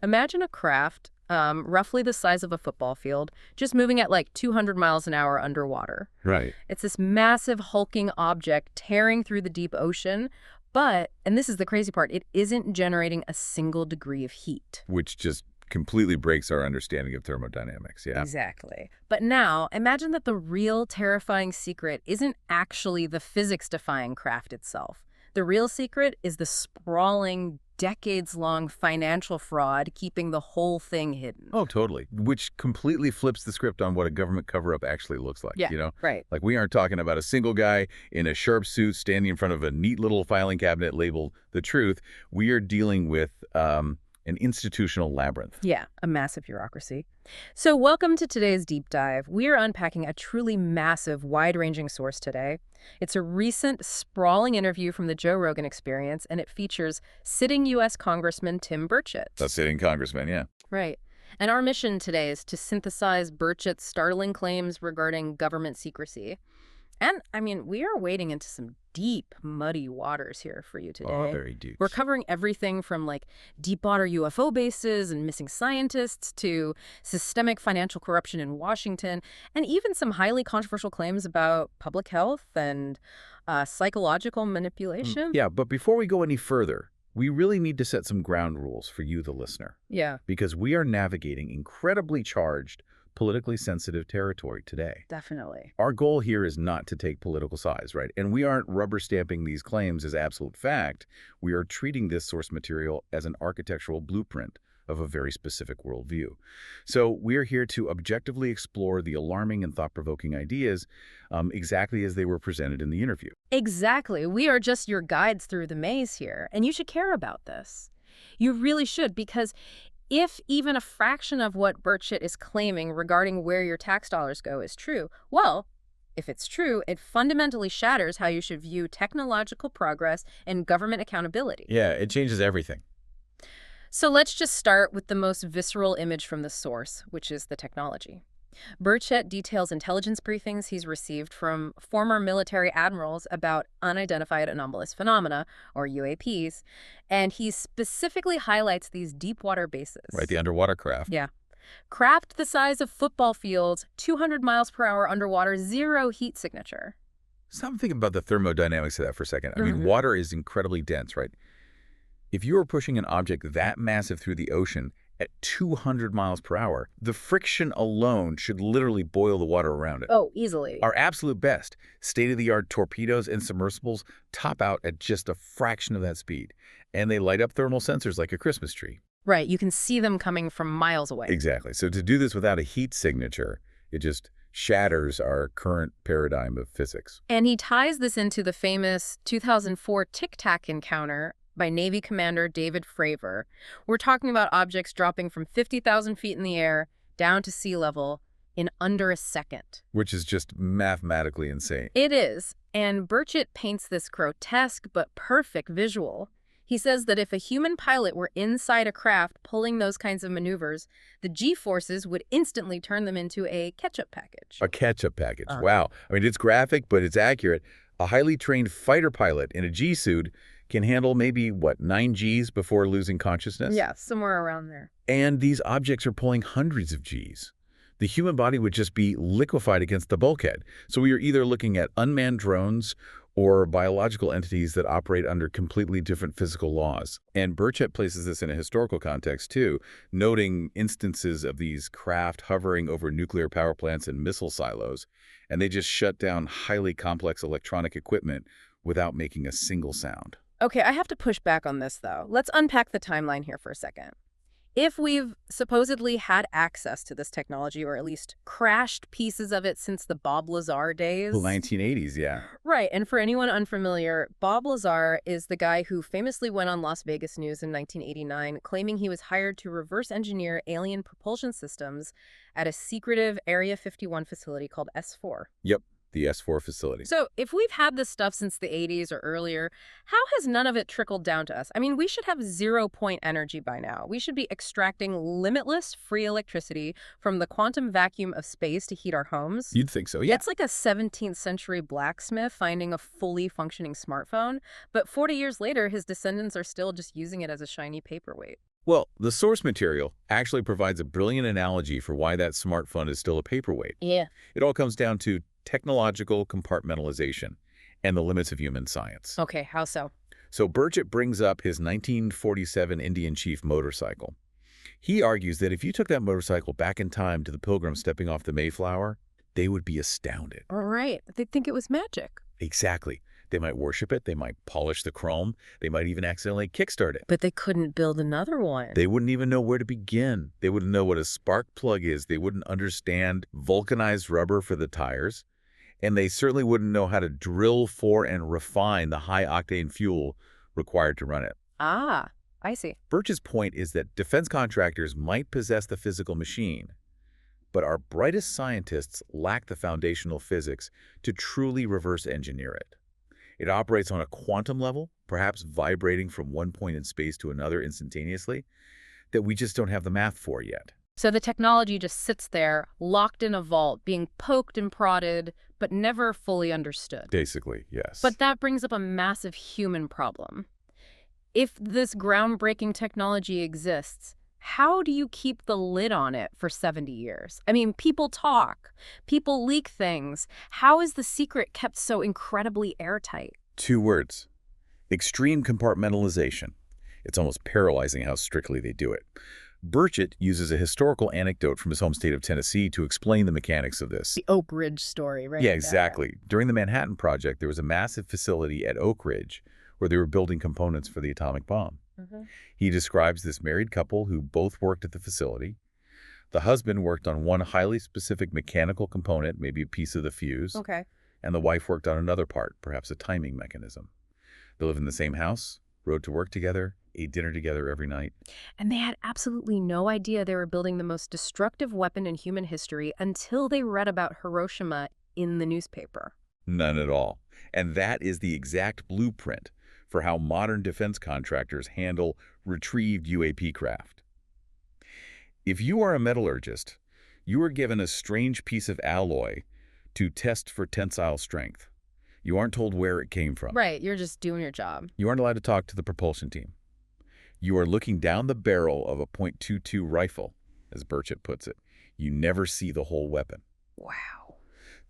Imagine a craft, roughly the size of a football field, just moving at like 200 miles an hour underwater. Right. It's this massive hulking object tearing through the deep ocean, but, and this is the crazy part, it isn't generating a single degree of heat. Which just completely breaks our understanding of thermodynamics, yeah? Exactly. But now, imagine that the real terrifying secret isn't actually the physics-defying craft itself. The real secret is the sprawling, decades-long financial fraud keeping the whole thing hidden. Oh, totally. Which completely flips the script on what a government cover-up actually looks like, Yeah, you know? right. Like, we aren't talking about a single guy in a sharp suit standing in front of a neat little filing cabinet labeled The Truth. We are dealing with an institutional labyrinth. Yeah, a massive bureaucracy. So welcome to today's deep dive. We are unpacking a truly massive, wide-ranging source today. It's a recent, sprawling interview from the Joe Rogan Experience, and it features sitting U.S. Congressman Tim Burchett. A sitting congressman, yeah. Right. And our mission today is to synthesize Burchett's startling claims regarding government secrecy. And, I mean, we are wading into some deep, muddy waters here for you today. Oh, very deep. We're covering everything from, like, deep water UFO bases and missing scientists to systemic financial corruption in Washington, and even some highly controversial claims about public health and psychological manipulation. Yeah, but before we go any further, we really need to set some ground rules for you, the listener. Yeah, Because we are navigating incredibly charged, politically sensitive territory today. definitely. Our goal here is not to take political sides, right? And we aren't rubber stamping these claims as absolute fact. We are treating this source material as an architectural blueprint of a very specific worldview. So we are here to objectively explore the alarming and thought-provoking ideas exactly as they were presented in the interview. Exactly. We are just your guides through the maze here, and you should care about this. You really should, because if even a fraction of what Burchett is claiming regarding where your tax dollars go is true, well, if it's true, it fundamentally shatters how you should view technological progress and government accountability. Yeah, it changes everything. So let's just start with the most visceral image from the source, which is the technology. Burchett details intelligence briefings he's received from former military admirals about unidentified anomalous phenomena, or UAPs, and he specifically highlights these deep water bases. Right, the underwater craft. Yeah. Craft the size of football fields, 200 miles per hour underwater, zero heat signature. Stop and think about the thermodynamics of that for a second. I mean, water is incredibly dense, right? If you were pushing an object that massive through the ocean at 200 miles per hour, the friction alone should literally boil the water around it. Oh, easily. Our absolute best, state-of-the-art torpedoes and submersibles top out at just a fraction of that speed, and they light up thermal sensors like a Christmas tree. Right, you can see them coming from miles away. Exactly. So to do this without a heat signature, it just shatters our current paradigm of physics. And he ties this into the famous 2004 Tic Tac encounter by Navy Commander David Fravor. We're talking about objects dropping from 50,000 feet in the air down to sea level in under a second. Which is just mathematically insane. It is, and Burchett paints this grotesque but perfect visual. He says that if a human pilot were inside a craft pulling those kinds of maneuvers, the G-forces would instantly turn them into a ketchup package. A ketchup package. Wow. I mean, it's graphic, but it's accurate. A highly trained fighter pilot in a G-suit can handle maybe, 9 Gs before losing consciousness? Yeah, somewhere around there. And these objects are pulling hundreds of Gs. The human body would just be liquefied against the bulkhead. So we are either looking at unmanned drones or biological entities that operate under completely different physical laws. And Burchett places this in a historical context, too, noting instances of these craft hovering over nuclear power plants and missile silos, and they just shut down highly complex electronic equipment without making a single sound. Okay, I have to push back on this, though. Let's unpack the timeline here for a second. If we've supposedly had access to this technology, or at least crashed pieces of it since the Bob Lazar days. The 1980s, yeah. Right, and for anyone unfamiliar, Bob Lazar is the guy who famously went on Las Vegas News in 1989, claiming he was hired to reverse engineer alien propulsion systems at a secretive Area 51 facility called S4. Yep. The S4 facility. So if we've had this stuff since the 80s or earlier, how has none of it trickled down to us? I mean, we should have 0-point energy by now. We should be extracting limitless free electricity from the quantum vacuum of space to heat our homes. You'd think so, yeah. It's like a 17th century blacksmith finding a fully functioning smartphone, but 40 years later, his descendants are still just using it as a shiny paperweight. Well, the source material actually provides a brilliant analogy for why that smart fund is still a paperweight. Yeah. It all comes down to technological compartmentalization and the limits of human science. Okay, how so? So Burchett brings up his 1947 Indian Chief motorcycle. He argues that if you took that motorcycle back in time to the Pilgrims stepping off the Mayflower, they would be astounded. All right. They'd think it was magic. Exactly. They might worship it, they might polish the chrome, they might even accidentally kickstart it. But they couldn't build another one. They wouldn't even know where to begin. They wouldn't know what a spark plug is. They wouldn't understand vulcanized rubber for the tires. And they certainly wouldn't know how to drill for and refine the high-octane fuel required to run it. Ah, I see. Burchett's point is that defense contractors might possess the physical machine, but our brightest scientists lack the foundational physics to truly reverse engineer it. It operates on a quantum level, perhaps vibrating from one point in space to another instantaneously, that we just don't have the math for yet. So the technology just sits there, locked in a vault, being poked and prodded, but never fully understood. Basically, yes. But that brings up a massive human problem. If this groundbreaking technology exists, how do you keep the lid on it for 70 years? I mean, people talk, people leak things. How is the secret kept so incredibly airtight? 2 words: extreme compartmentalization. It's almost paralyzing how strictly they do it. Burchett uses a historical anecdote from his home state of Tennessee to explain the mechanics of this. The Oak Ridge story, right? Yeah, exactly. During the Manhattan Project, there was a massive facility at Oak Ridge where they were building components for the atomic bomb. He describes this married couple who both worked at the facility. The husband worked on one highly specific mechanical component, maybe a piece of the fuse, Okay. and the wife worked on another part, perhaps a timing mechanism. They lived in the same house, rode to work together, ate dinner together every night. And they had absolutely no idea they were building the most destructive weapon in human history until they read about Hiroshima in the newspaper. None at all. And that is the exact blueprint for how modern defense contractors handle retrieved UAP craft. If you are a metallurgist, you are given a strange piece of alloy to test for tensile strength. You aren't told where it came from. Right, you're just doing your job. You aren't allowed to talk to the propulsion team. You are looking down the barrel of a .22 rifle, as Burchett puts it. You never see the whole weapon. Wow.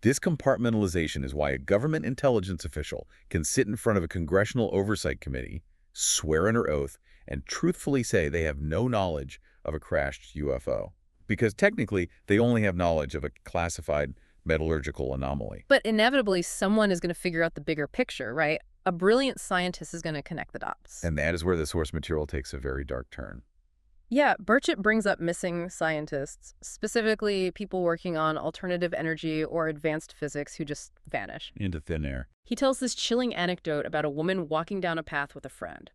This compartmentalization is why a government intelligence official can sit in front of a congressional oversight committee, swear under oath, and truthfully say they have no knowledge of a crashed UFO. Because technically, they only have knowledge of a classified metallurgical anomaly. But inevitably, someone is going to figure out the bigger picture, right? A brilliant scientist is going to connect the dots. And that is where the source material takes a very dark turn. Yeah, Burchett brings up missing scientists, specifically people working on alternative energy or advanced physics who just vanish. Into thin air. He tells this chilling anecdote about a woman walking down a path with a friend.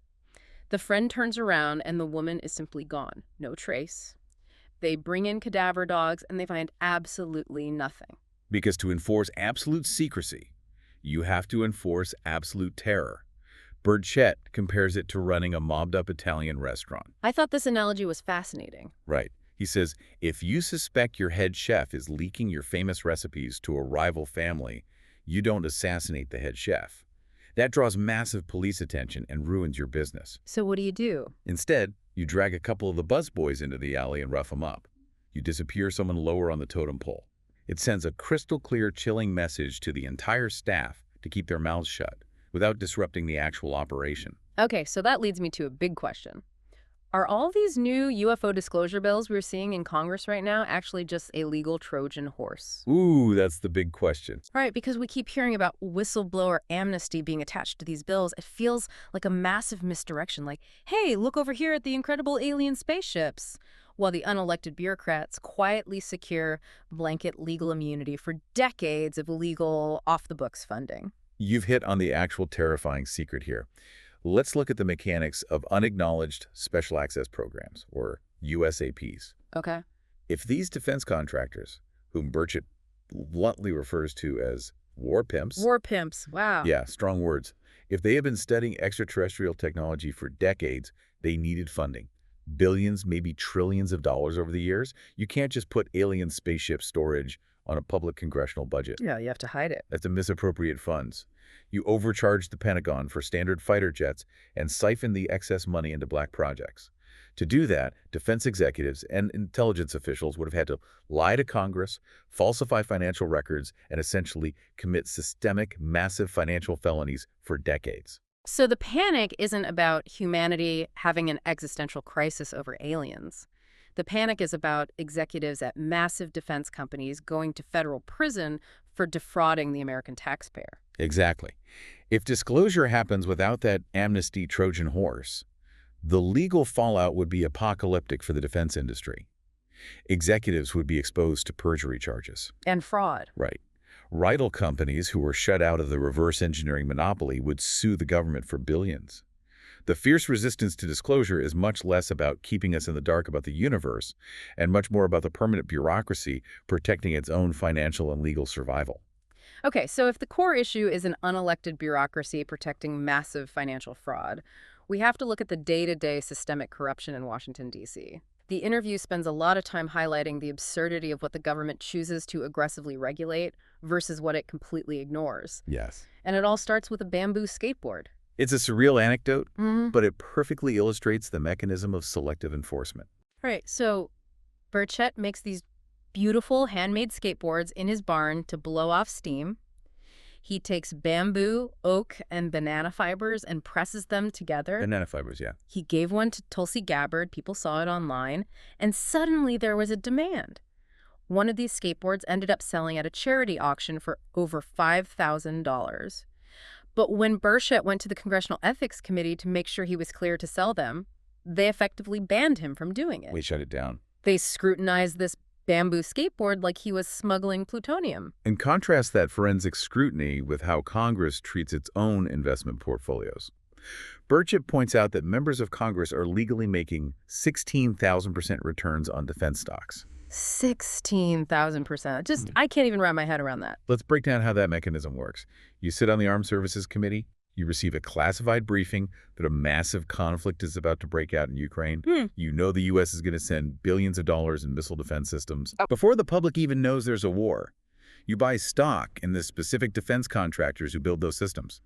The friend turns around and the woman is simply gone. No trace. They bring in cadaver dogs and they find absolutely nothing. Because to enforce absolute secrecy, you have to enforce absolute terror. Burchett compares it to running a mobbed-up Italian restaurant. I thought this analogy was fascinating. Right. He says, if you suspect your head chef is leaking your famous recipes to a rival family, you don't assassinate the head chef. That draws massive police attention and ruins your business. So what do you do? Instead, you drag a couple of the busboys into the alley and rough them up. You disappear someone lower on the totem pole. It sends a crystal-clear, chilling message to the entire staff to keep their mouths shut, without disrupting the actual operation. Okay, so that leads me to a big question. Are all these new UFO disclosure bills we're seeing in Congress right now actually just a legal Trojan horse? Ooh, that's the big question. Right, because we keep hearing about whistleblower amnesty being attached to these bills. It feels like a massive misdirection, like, hey, look over here at the incredible alien spaceships, while the unelected bureaucrats quietly secure blanket legal immunity for decades of illegal, off-the-books funding. You've hit on the actual terrifying secret here. Let's look at the mechanics of unacknowledged special access programs, or USAPs. Okay. If these defense contractors, whom Burchett bluntly refers to as war pimps— War pimps, wow. Yeah, strong words. If they have been studying extraterrestrial technology for decades, they needed funding. Billions, maybe trillions of dollars over the years. You can't just put alien spaceship storage on a public congressional budget. Yeah, you have to hide it. That's to misappropriate funds. You overcharge the Pentagon for standard fighter jets and siphon the excess money into black projects. To do that, defense executives and intelligence officials would have had to lie to Congress, falsify financial records, and essentially commit systemic, massive financial felonies for decades. So the panic isn't about humanity having an existential crisis over aliens. The panic is about executives at massive defense companies going to federal prison for defrauding the American taxpayer. Exactly. If disclosure happens without that amnesty Trojan horse, the legal fallout would be apocalyptic for the defense industry. Executives would be exposed to perjury charges. And fraud. Right. Rival companies who were shut out of the reverse engineering monopoly would sue the government for billions. The fierce resistance to disclosure is much less about keeping us in the dark about the universe and much more about the permanent bureaucracy protecting its own financial and legal survival. Okay, so if the core issue is an unelected bureaucracy protecting massive financial fraud, we have to look at the day-to-day systemic corruption in Washington, D.C. The interview spends a lot of time highlighting the absurdity of what the government chooses to aggressively regulate versus what it completely ignores. Yes. And it all starts with a bamboo skateboard. It's a surreal anecdote, Mm-hmm. but it perfectly illustrates the mechanism of selective enforcement. Right, so Burchett makes these beautiful handmade skateboards in his barn to blow off steam. He takes bamboo, oak, and banana fibers and presses them together. Banana fibers, yeah. He gave one to Tulsi Gabbard. People saw it online. And suddenly there was a demand. One of these skateboards ended up selling at a charity auction for over $5,000. But when Burchett went to the Congressional Ethics Committee to make sure he was clear to sell them, they effectively banned him from doing it. We shut it down. They scrutinized this bamboo skateboard like he was smuggling plutonium. And contrast that forensic scrutiny with how Congress treats its own investment portfolios. Burchett points out that members of Congress are legally making 16,000% returns on defense stocks. 16,000%. I can't even wrap my head around that. Let's break down how that mechanism works. You sit on the Armed Services Committee. You receive a classified briefing that a massive conflict is about to break out in Ukraine. You know the U.S. is going to send billions of dollars in missile defense systems. Before the public even knows there's a war, you buy stock in the specific defense contractors who build those systems.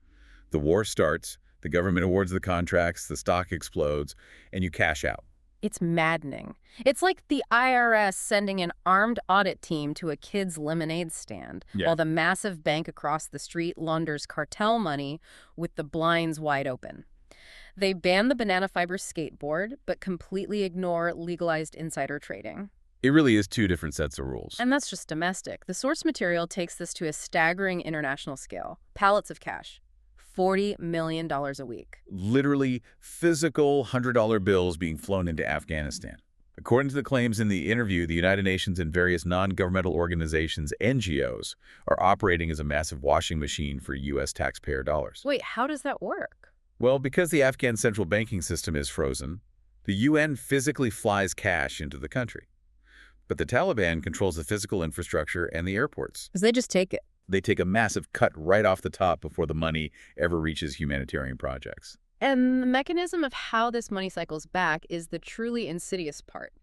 The war starts, the government awards the contracts, the stock explodes, and you cash out. It's maddening. It's like the IRS sending an armed audit team to a kid's lemonade stand, while the massive bank across the street launders cartel money with the blinds wide open. They ban the banana fiber skateboard, but completely ignore legalized insider trading. It really is two different sets of rules. And that's just domestic. The source material takes this to a staggering international scale. Pallets of cash. $40 million a week. Literally physical $100 bills being flown into Afghanistan. According to the claims in the interview, the United Nations and various non-governmental organizations, NGOs, are operating as a massive washing machine for U.S. taxpayer dollars. Wait, how does that work? Well, because the Afghan central banking system is frozen, the UN physically flies cash into the country. But the Taliban controls the physical infrastructure and the airports. Because they just take it. They take a massive cut right off the top before the money ever reaches humanitarian projects. And the mechanism of how this money cycles back is the truly insidious part.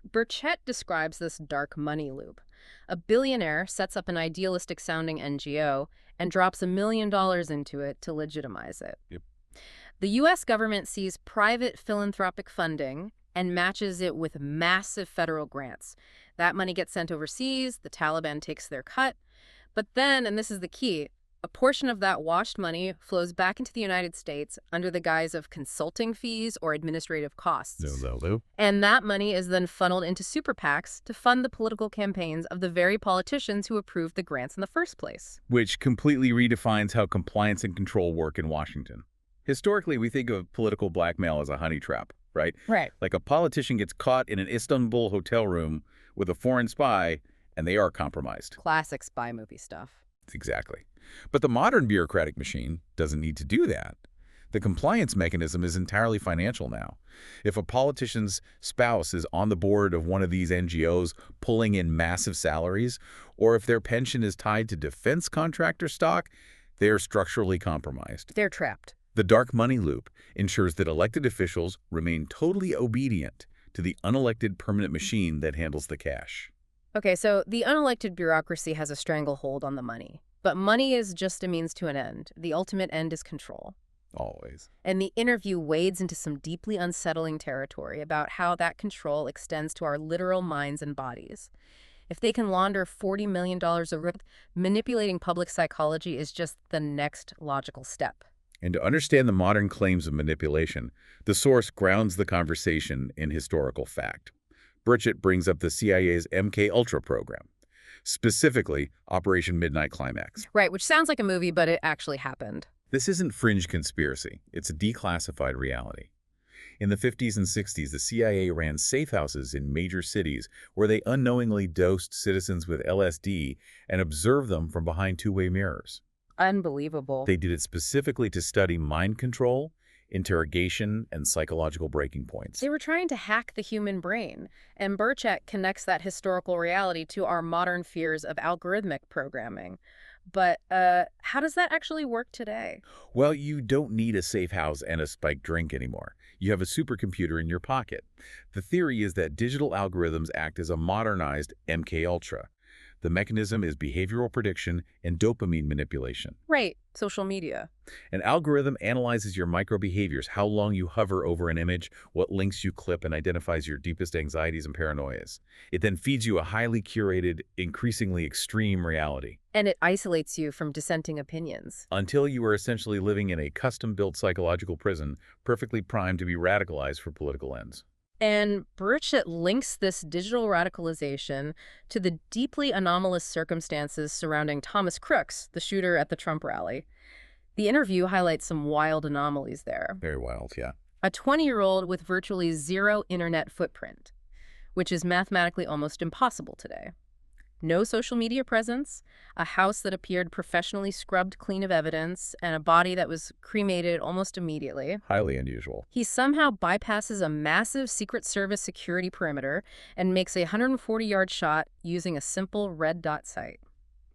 Burchett describes this dark money loop. A billionaire sets up an idealistic-sounding NGO and drops $1 million into it to legitimize it. Yep. The U.S. government sees private philanthropic funding and matches it with massive federal grants. That money gets sent overseas, the Taliban takes their cut. But then, and this is the key, a portion of that washed money flows back into the United States under the guise of consulting fees or administrative costs. And that money is then funneled into super PACs to fund the political campaigns of the very politicians who approved the grants in the first place. Which completely redefines how compliance and control work in Washington. Historically, we think of political blackmail as a honey trap, right? Right. Like a politician gets caught in an Istanbul hotel room with a foreign spy, and they are compromised. Classic spy movie stuff. Exactly. But the modern bureaucratic machine doesn't need to do that. The compliance mechanism is entirely financial now. If a politician's spouse is on the board of one of these NGOs pulling in massive salaries, or if their pension is tied to defense contractor stock, they're structurally compromised. They're trapped. The dark money loop ensures that elected officials remain totally obedient to the unelected permanent machine that handles the cash. Okay, so the unelected bureaucracy has a stranglehold on the money. But money is just a means to an end. The ultimate end is control. Always. And the interview wades into some deeply unsettling territory about how that control extends to our literal minds and bodies. If they can launder $40 million a month, manipulating public psychology is just the next logical step. And to understand the modern claims of manipulation, the source grounds the conversation in historical fact. Burchett brings up the CIA's MK Ultra program, specifically Operation Midnight Climax. Right, which sounds like a movie, but it actually happened. This isn't fringe conspiracy. It's a declassified reality. In the 50s and 60s, the CIA ran safe houses in major cities where they unknowingly dosed citizens with LSD and observed them from behind two-way mirrors. Unbelievable. They did it specifically to study mind control, interrogation, and psychological breaking points. They were trying to hack the human brain, and Burchett connects that historical reality to our modern fears of algorithmic programming. But how does that actually work today? Well, you don't need a safe house and a spiked drink anymore. You have a supercomputer in your pocket. The theory is that digital algorithms act as a modernized MK Ultra. The mechanism is behavioral prediction and dopamine manipulation. Right, social media. An algorithm analyzes your micro-behaviors, how long you hover over an image, what links you click, and identifies your deepest anxieties and paranoias. It then feeds you a highly curated, increasingly extreme reality. And it isolates you from dissenting opinions. Until you are essentially living in a custom-built psychological prison, perfectly primed to be radicalized for political ends. And Burchett links this digital radicalization to the deeply anomalous circumstances surrounding Thomas Crooks, the shooter at the Trump rally. The interview highlights some wild anomalies there. Very wild, yeah. A 20-year-old with virtually zero internet footprint, which is mathematically almost impossible today. No social media presence, a house that appeared professionally scrubbed clean of evidence, and a body that was cremated almost immediately. Highly unusual. He somehow bypasses a massive Secret Service security perimeter and makes a 140-yard shot using a simple red dot sight.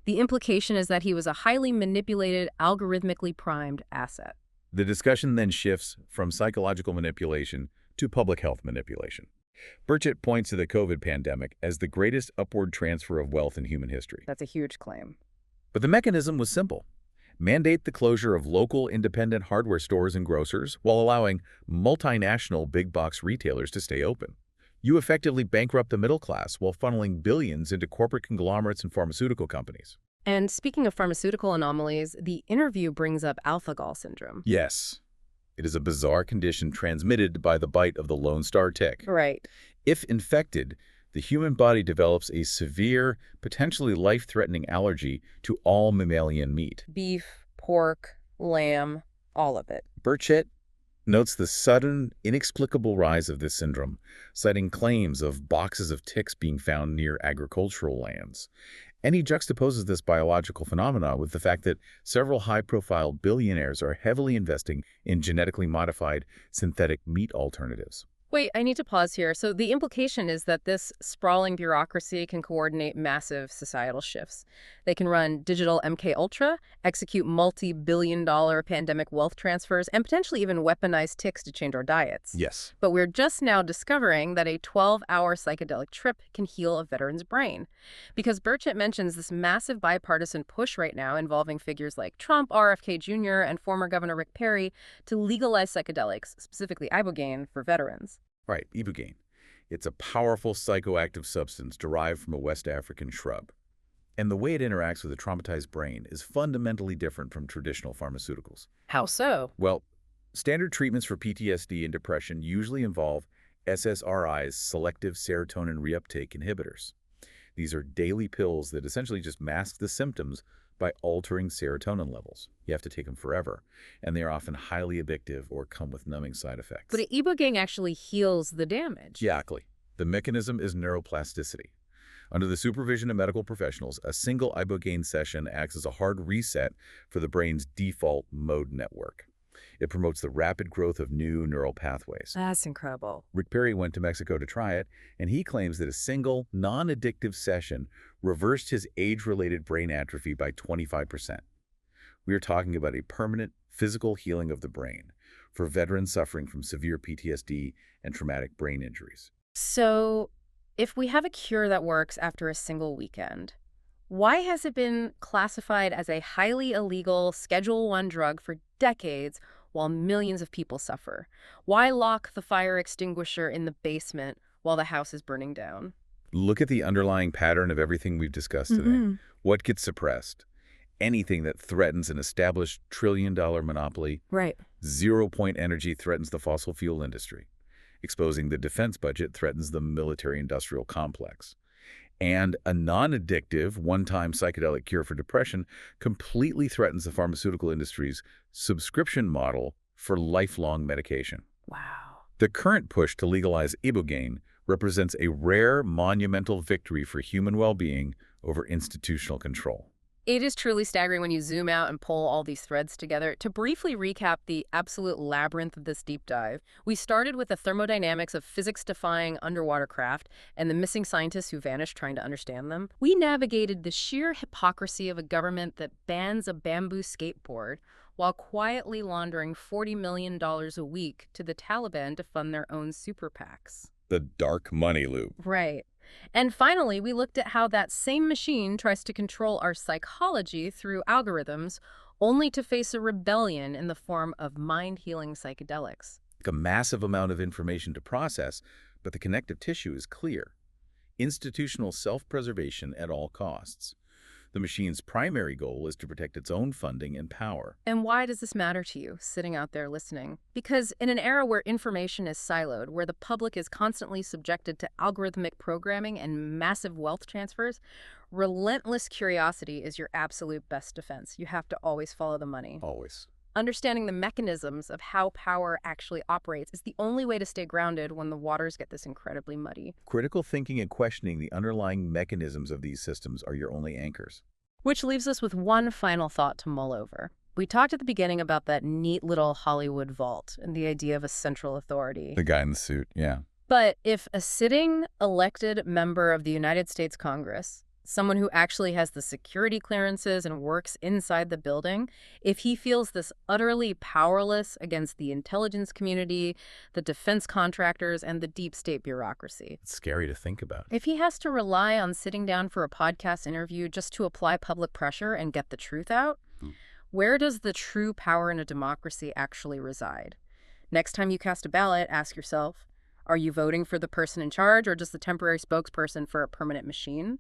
The implication is that he was a highly manipulated, algorithmically primed asset. The discussion then shifts from psychological manipulation to public health manipulation. Burchett points to the COVID pandemic as the greatest upward transfer of wealth in human history. That's a huge claim. But the mechanism was simple. Mandate the closure of local independent hardware stores and grocers while allowing multinational big-box retailers to stay open. You effectively bankrupt the middle class while funneling billions into corporate conglomerates and pharmaceutical companies. And speaking of pharmaceutical anomalies, the interview brings up alpha-gal syndrome. Yes. It is a bizarre condition transmitted by the bite of the Lone Star tick. Right. If infected, the human body develops a severe, potentially life-threatening allergy to all mammalian meat. Beef, pork, lamb, all of it. Burchett notes the sudden, inexplicable rise of this syndrome, citing claims of boxes of ticks being found near agricultural lands. And he juxtaposes this biological phenomena with the fact that several high-profile billionaires are heavily investing in genetically modified synthetic meat alternatives. Wait, I need to pause here. So the implication is that this sprawling bureaucracy can coordinate massive societal shifts. They can run digital MK Ultra, execute multi-billion-dollar pandemic wealth transfers, and potentially even weaponize ticks to change our diets. Yes. But we're just now discovering that a 12-hour psychedelic trip can heal a veteran's brain. Because Burchett mentions this massive bipartisan push right now involving figures like Trump, RFK Jr., and former Governor Rick Perry to legalize psychedelics, specifically ibogaine, for veterans. Right, ibogaine. It's a powerful psychoactive substance derived from a West African shrub. And the way it interacts with a traumatized brain is fundamentally different from traditional pharmaceuticals. How so? Well, standard treatments for PTSD and depression usually involve SSRIs, selective serotonin reuptake inhibitors. These are daily pills that essentially just mask the symptoms by altering serotonin levels. You have to take them forever, and they are often highly addictive or come with numbing side effects. But ibogaine actually heals the damage. Exactly. The mechanism is neuroplasticity. Under the supervision of medical professionals, a single ibogaine session acts as a hard reset for the brain's default mode network. It promotes the rapid growth of new neural pathways. That's incredible. Rick Perry went to Mexico to try it, and he claims that a single, non-addictive session reversed his age-related brain atrophy by 25%. We are talking about a permanent physical healing of the brain for veterans suffering from severe PTSD and traumatic brain injuries. So, if we have a cure that works after a single weekend, why has it been classified as a highly illegal Schedule I drug for decades while millions of people suffer? Why lock the fire extinguisher in the basement while the house is burning down? Look at the underlying pattern of everything we've discussed today. What gets suppressed? Anything that threatens an established trillion-dollar monopoly. Right. Zero-point energy threatens the fossil fuel industry. Exposing the defense budget threatens the military-industrial complex. And a non-addictive, one-time psychedelic cure for depression completely threatens the pharmaceutical industry's subscription model for lifelong medication. Wow. The current push to legalize ibogaine represents a rare, monumental victory for human well-being over institutional control. It is truly staggering when you zoom out and pull all these threads together. To briefly recap the absolute labyrinth of this deep dive, we started with the thermodynamics of physics-defying underwater craft and the missing scientists who vanished trying to understand them. We navigated the sheer hypocrisy of a government that bans a bamboo skateboard while quietly laundering $40 million a week to the Taliban to fund their own super PACs. The dark money loop. Right. And finally, we looked at how that same machine tries to control our psychology through algorithms, only to face a rebellion in the form of mind-healing psychedelics. A massive amount of information to process, but the connective tissue is clear. Institutional self-preservation at all costs. The machine's primary goal is to protect its own funding and power. And why does this matter to you, sitting out there listening? Because in an era where information is siloed, where the public is constantly subjected to algorithmic programming and massive wealth transfers, relentless curiosity is your absolute best defense. You have to always follow the money. Always. Understanding the mechanisms of how power actually operates is the only way to stay grounded when the waters get this incredibly muddy. Critical thinking and questioning the underlying mechanisms of these systems are your only anchors. Which leaves us with one final thought to mull over. We talked at the beginning about that neat little Hollywood vault and the idea of a central authority. The guy in the suit, yeah. But if a sitting elected member of the United States Congress, someone who actually has the security clearances and works inside the building, if he feels this utterly powerless against the intelligence community, the defense contractors, and the deep state bureaucracy. It's scary to think about. If he has to rely on sitting down for a podcast interview just to apply public pressure and get the truth out, where does the true power in a democracy actually reside? Next time you cast a ballot, ask yourself, are you voting for the person in charge or just the temporary spokesperson for a permanent machine?